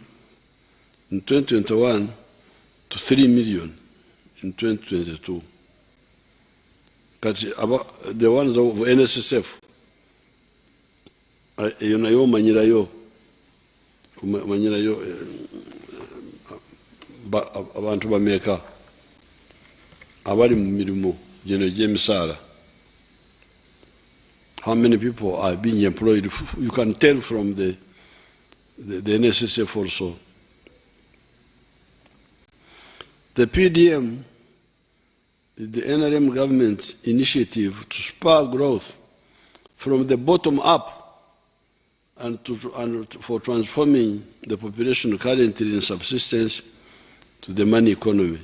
[SPEAKER 1] in 2021 to 3 million in 2022. The ones of NSSF, manyirayo abantu bameka abali mu mirimu gino gy'emisaala. How many people are being employed? You can tell from the NSSF also. The PDM is the NRM government initiative to spur growth from the bottom up and for transforming the population currently in subsistence to the money economy.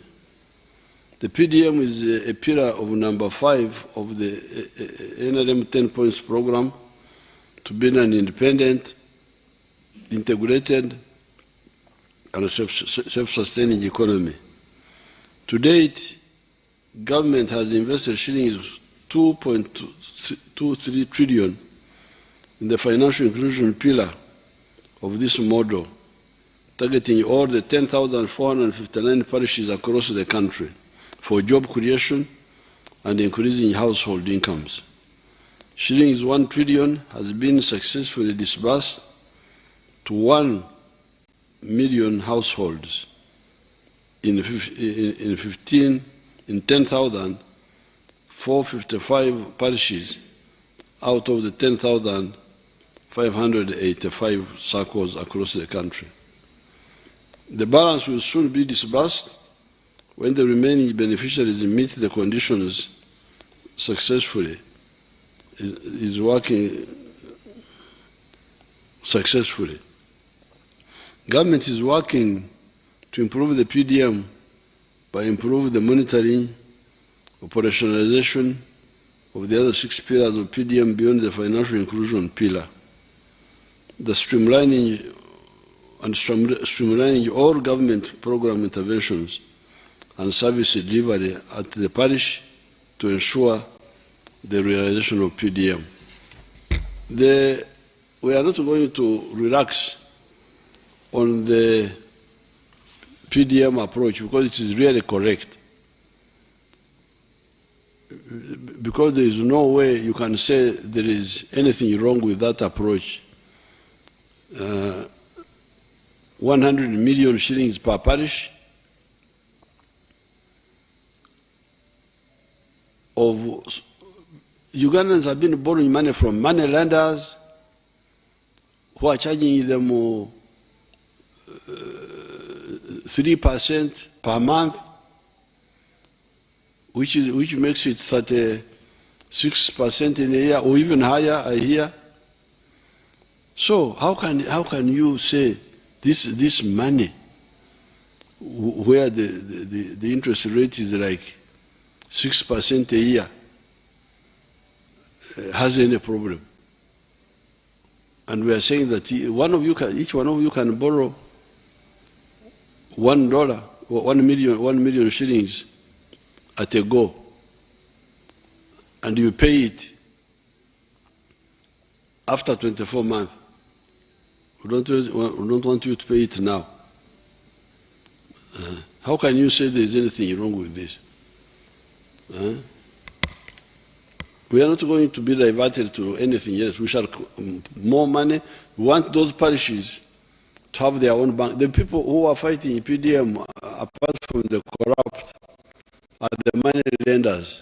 [SPEAKER 1] The PDM is a pillar of number 5 of the NRM 10 points program to build an independent, integrated, and self-sustaining economy. To date, government has invested shillings 2.23 trillion in the financial inclusion pillar of this model, targeting all the 10,459 parishes across the country for job creation and increasing household incomes. Shillings 1 trillion has been successfully disbursed to 1 million households in 10,455 parishes out of the 10,585 circles across the country. The balance will soon be disbursed when the remaining beneficiaries meet the conditions successfully, is working successfully. Government is working to improve the PDM by improving the monitoring, operationalization of the other 6 pillars of PDM beyond the financial inclusion pillar. The streamlining all government program interventions and service delivery at the parish to ensure the realization of PDM. We are not going to relax on the PDM approach because it is really correct. Because there is no way you can say there is anything wrong with that approach. 100 million shillings per parish of Ugandans have been borrowing money from money lenders who are charging them 3% per month, which makes it 36% in a year, or even higher, I hear. So how can you say this money, where the interest rate is like 6% a year, has any problem? And we are saying that each one of you can borrow $1, 1 million shillings at a go, and you pay it after 24 months. We don't want you to pay it now. How can you say there is anything wrong with this? We are not going to be diverted to anything else. We shall more money. We want those parishes to have their own bank. The people who are fighting PDM, apart from the corrupt, are the money lenders.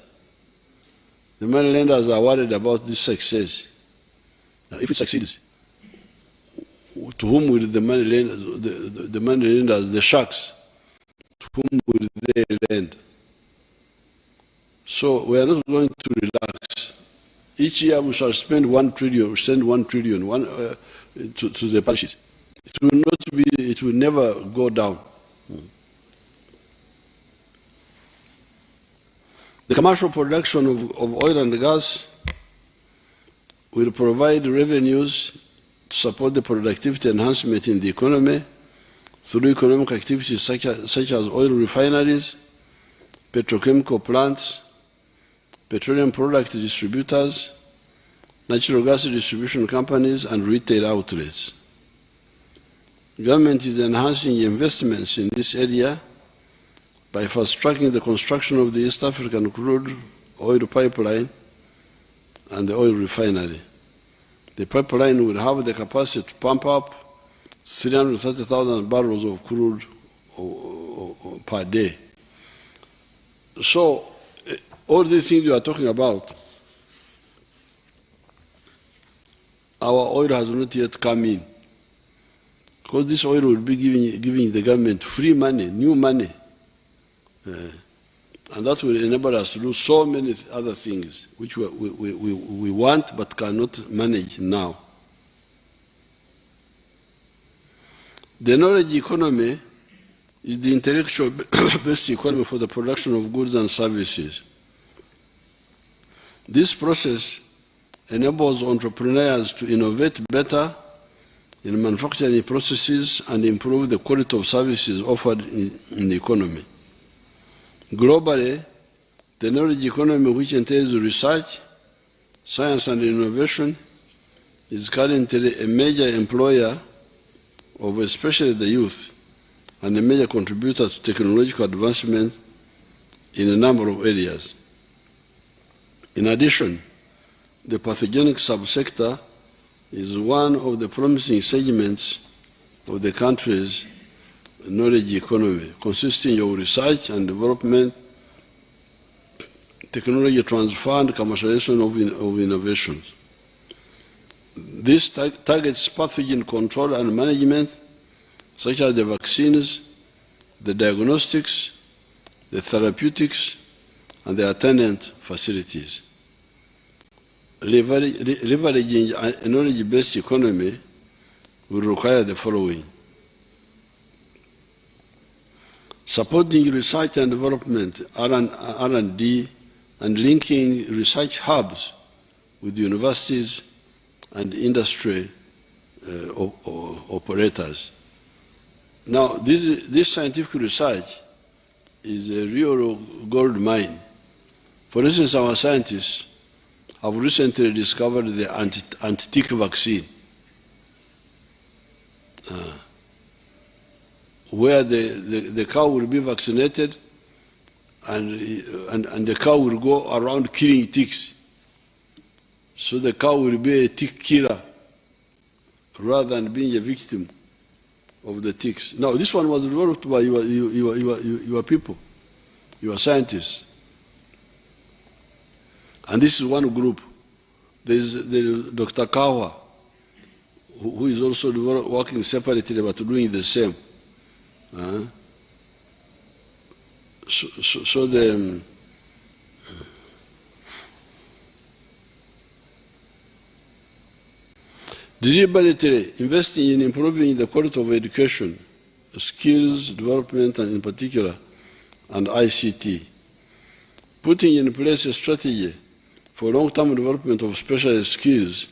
[SPEAKER 1] The money lenders are worried about this success. If it succeeds, to whom will the money lenders, the money lenders, the sharks, to whom will they lend? So we are not going to relax. Each year we shall spend 1 trillion, to the parishes. It will never go down. The commercial production of oil and gas will provide revenues to support the productivity enhancement in the economy through economic activities such as oil refineries, petrochemical plants, petroleum product distributors, natural gas distribution companies, and retail outlets. The government is enhancing investments in this area by fast-tracking the construction of the East African crude oil pipeline and the oil refinery. The pipeline will have the capacity to pump up 330,000 barrels of crude per day. So, all these things you are talking about, our oil has not yet come in. Because this oil will be giving the government free money, new money. And that will enable us to do so many other things which we want but cannot manage now. The knowledge economy is the intellectual-based economy for the production of goods and services. This process enables entrepreneurs to innovate better in manufacturing processes and improve the quality of services offered in the economy. Globally, the knowledge economy, which entails research, science and innovation, is currently a major employer of especially the youth and a major contributor to technological advancement in a number of areas. In addition, the pathogenic subsector is one of the promising segments of the country's knowledge economy, consisting of research and development, technology transfer, and commercialization of innovations. This targets pathogen control and management, such as the vaccines, the diagnostics, the therapeutics, and the attendant facilities. Leveraging a knowledge-based economy will require the following: supporting research and development, R&D, and linking research hubs with universities and industry operators. Now, this scientific research is a real gold mine. For instance, our scientists have recently discovered the anti-tick vaccine, where the cow will be vaccinated and the cow will go around killing ticks. So the cow will be a tick killer rather than being a victim of the ticks. Now, this one was developed by your people, your scientists. And this is one group. There's Dr. Kawa, who is also working separately but doing the same. Deliberately investing in improving the quality of education, skills development, and in particular, and ICT. Putting in place a strategy for long-term development of specialized skills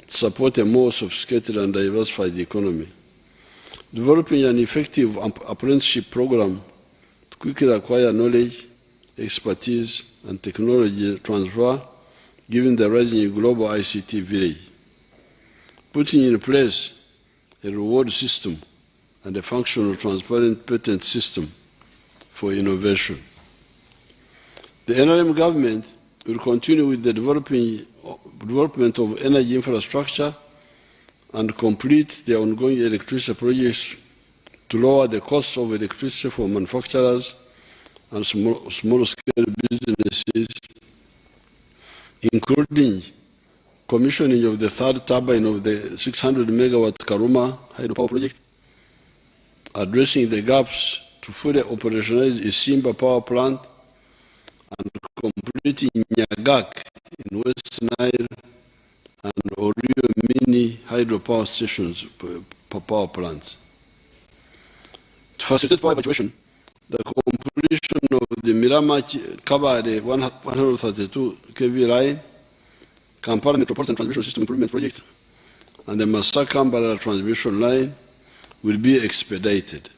[SPEAKER 1] to support a more sophisticated and diversified economy. Developing an effective apprenticeship program to quickly acquire knowledge, expertise, and technology transfer, given the rising global ICT village. Putting in place a reward system and a functional transparent patent system for innovation. The NRM government will continue with the development of energy infrastructure and complete the ongoing electricity projects to lower the cost of electricity for manufacturers and small-scale businesses, including commissioning of the third turbine of the 600 megawatt Karuma hydropower project, addressing the gaps to fully operationalize Isimba power plant, and completing Nyagak in West Nile and Orio mini hydropower stations power plants. To facilitate power evacuation, the completion of the Miramachi Kabade 132 kV line, Kampala Metropolitan Transmission System Improvement Project, and the Masaka-Mbarara transmission line will be expedited.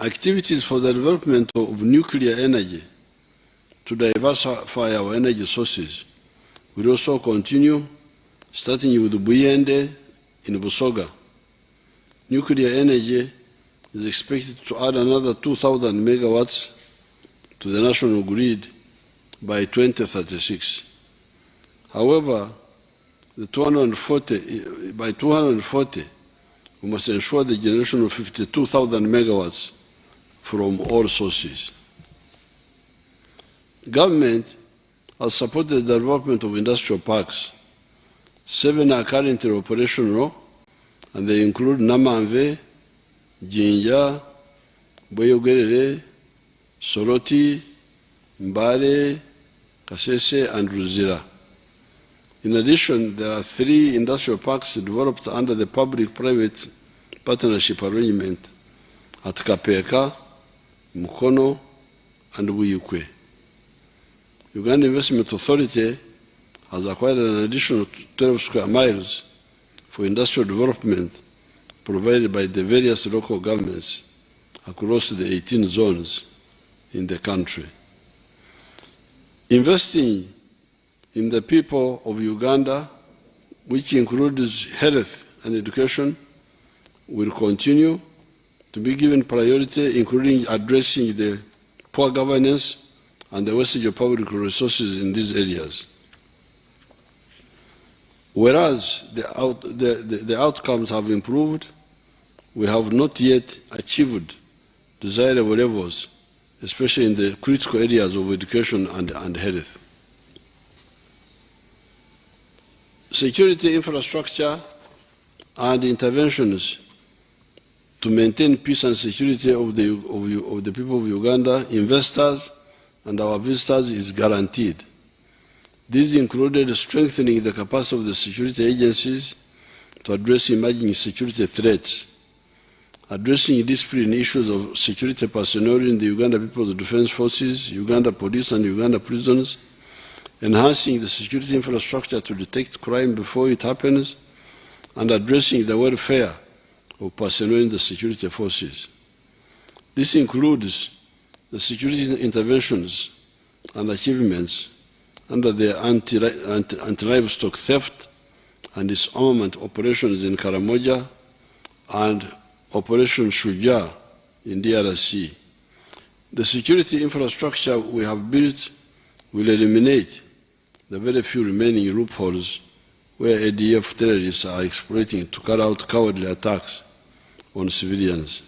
[SPEAKER 1] Activities for the development of nuclear energy to diversify our energy sources will also continue, starting with Buyende in Busoga. Nuclear energy is expected to add another 2,000 megawatts to the national grid by 2036. However, by 240, we must ensure the generation of 52,000 megawatts from all sources. Government has supported the development of industrial parks. 7 are currently operational, and they include Namanve, Jinja, Boyogerere, Soroti, Mbale, Kasese, and Ruzira. In addition, there are 3 industrial parks developed under the public-private partnership arrangement at Kapeka, Mukono, and Wiyukwe. Uganda Investment Authority has acquired an additional 12 square miles for industrial development provided by the various local governments across the 18 zones in the country. Investing in the people of Uganda, which includes health and education, will continue to be given priority, including addressing the poor governance and the wastage of public resources in these areas. Whereas the outcomes have improved, we have not yet achieved desirable levels, especially in the critical areas of education and health. Security infrastructure and interventions to maintain peace and security of the people of Uganda, investors, and our visitors is guaranteed. This included strengthening the capacity of the security agencies to address emerging security threats, addressing discipline issues of security personnel in the Uganda People's Defense Forces, Uganda Police, and Uganda prisons, enhancing the security infrastructure to detect crime before it happens, and addressing the welfare of personnel in the security forces. This includes the security interventions and achievements under the anti-livestock theft and disarmament operations in Karamoja and Operation Shujaa in DRC. The security infrastructure we have built will eliminate the very few remaining loopholes where ADF terrorists are exploiting to carry out cowardly attacks on civilians.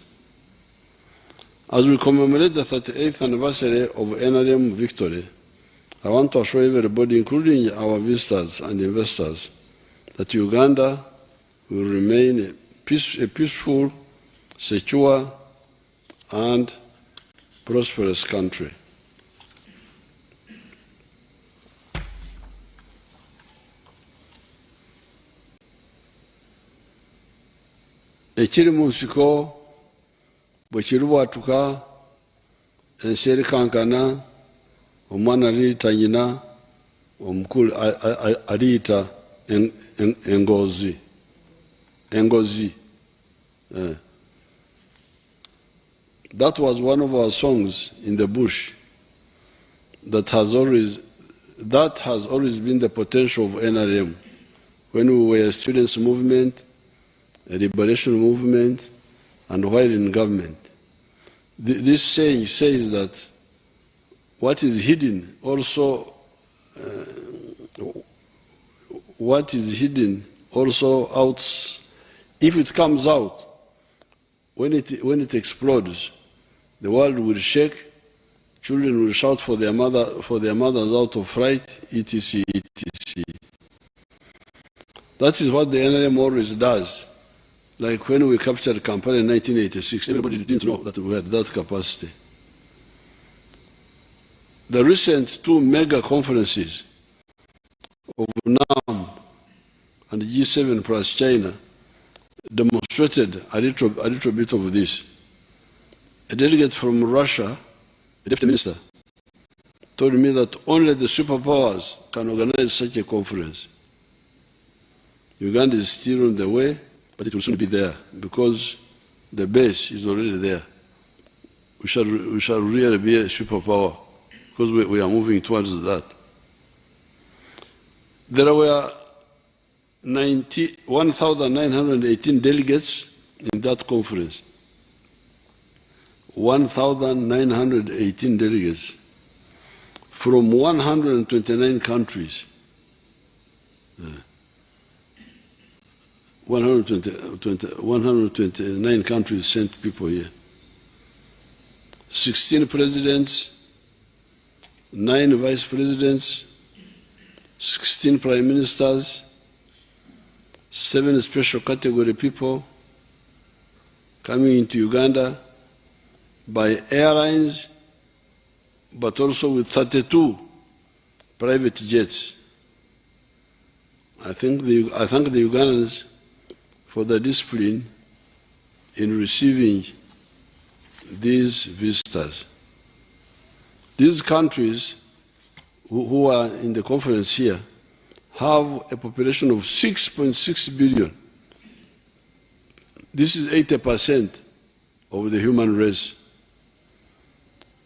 [SPEAKER 1] As we commemorate the 38th anniversary of NRM victory, I want to assure everybody, including our visitors and investors, that Uganda will remain a peaceful, secure, and prosperous country. Ekiri mu nsiko bwe kirubwatuka ensi erikankana, omwana aliyita nyina, omukulu aliyita engozi. That was one of our songs in the bush that has always been the potential of NRM. When we were a students' movement, a liberation movement, and while in government. This saying says that what is hidden also out, if it comes out, when it explodes, the world will shake, children will shout for their mothers out of fright, etc., etc. That is what the NRM always does. Like when we captured Kampala in 1986, everybody didn't know that we had that capacity. The recent two mega conferences of NAM and G7 plus China demonstrated a little bit of this. A delegate from Russia, a deputy minister, told me that only the superpowers can organize such a conference. Uganda is still on the way, but it will soon be there because the base is already there. We shall really be a superpower because we are moving towards that. There were 1,918 delegates in that conference. 1,918 delegates from 129 countries. 129 countries sent people here. 16 presidents, 9 vice presidents, 16 prime ministers, 7 special category people coming into Uganda by airlines, but also with 32 private jets. I thank the Ugandans for the discipline in receiving these visitors. These countries who are in the conference here have a population of 6.6 billion. This is 80% of the human race.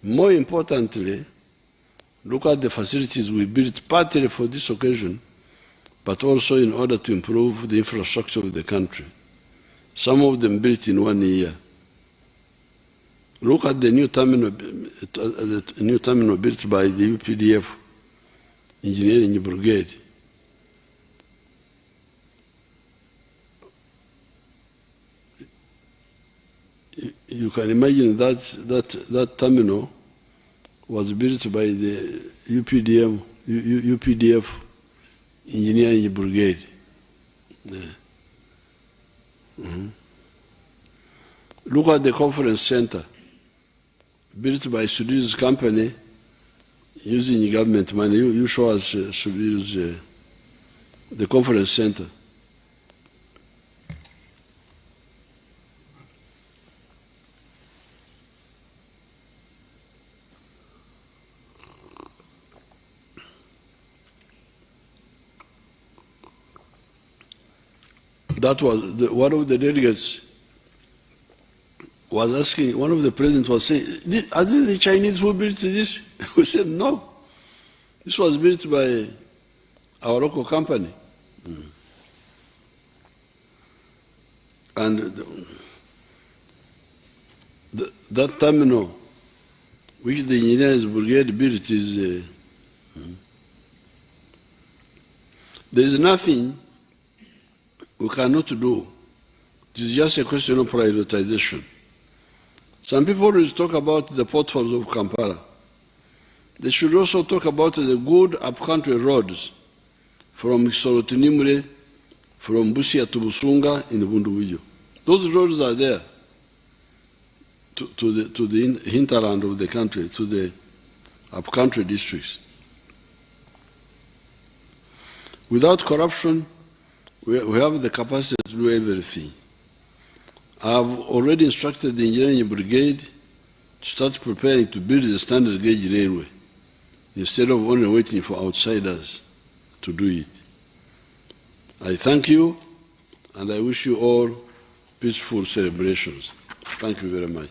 [SPEAKER 1] More importantly, look at the facilities we built partly for this occasion, but also in order to improve the infrastructure of the country. Some of them built in 1 year. Look at the new terminal built by the UPDF Engineering Brigade. You can imagine that terminal was built by the UPDF Engineering Brigade. Yeah. Mm-hmm. Look at the conference center built by Sudir's company using government money. You show us Sudir's the conference center. That was one of the delegates was asking, one of the presidents was saying, are these the Chinese who built this? We said, no. This was built by our local company. And that terminal, which the engineers brigade built, is there is nothing we cannot do. It is just a question of prioritization. Some people always talk about the potholes of Kampala. They should also talk about the good upcountry roads from Kisoro to Nimule, from Busia to Busunga in Bunduwijo. Those roads are there to the hinterland of the country, to the upcountry districts. Without corruption, we have the capacity to do everything. I have already instructed the engineering brigade to start preparing to build the standard gauge railway instead of only waiting for outsiders to do it. I thank you and I wish you all peaceful celebrations. Thank you very much.